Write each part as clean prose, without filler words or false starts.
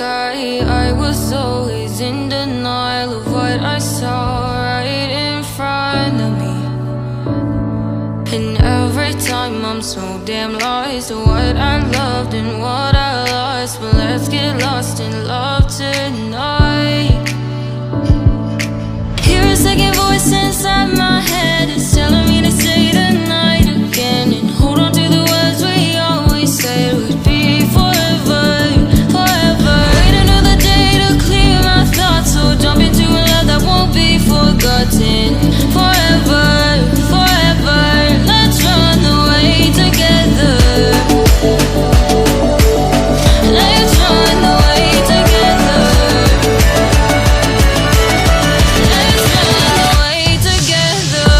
sky. I was always in denial of what I saw right in front of me. And every time I'm so damn lost to what I loved and what I lost. But let's get lost in love tonight. Hear a second voice inside my head. It's telling me to say the night again and hold on to the words we always said would be forever, forever. Wait another day to clear my thoughts, so jump into a love that won't be forgotten. Forever, forever. Let's run away together. Let's run away together. Let's run away together.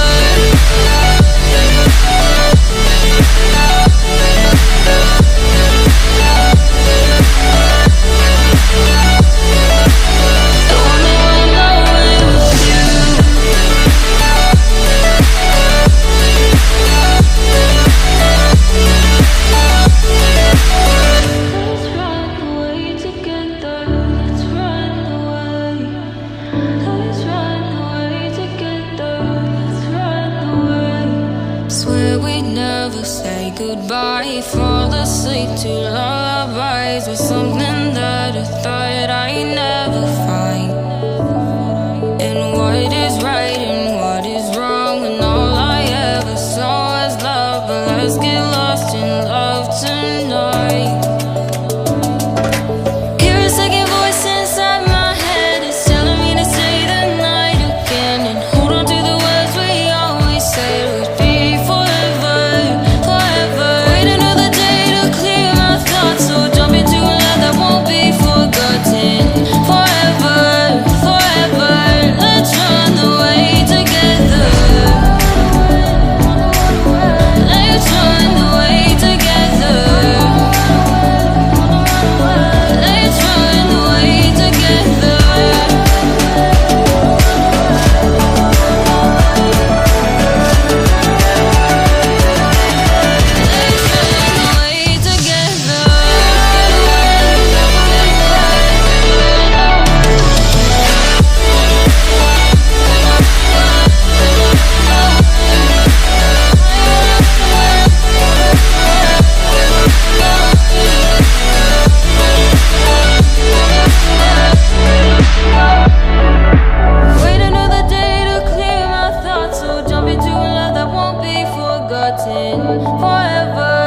I wanna run away with you. Let's run away together. Let's run away. Let's run away together. Let's run away. Swear we'd never say goodbye. Fall asleep to lullabies with something that I thought I'd never find. And what is right and what is wrong, and all I ever saw was love. But let's get lost in love tonight. Hear a second voice inside my head. It's telling me to say the night again and hold on to the words we always said would be forever, forever. Wait another day to clear my thoughts, so jump into a love that won't be forgotten. Forever, forever. Let's run away together. Let's run away together. Let's run away together. Let's run away together. Wait another day to clear my thoughts, so jump into a love that won't be forgotten. Forever,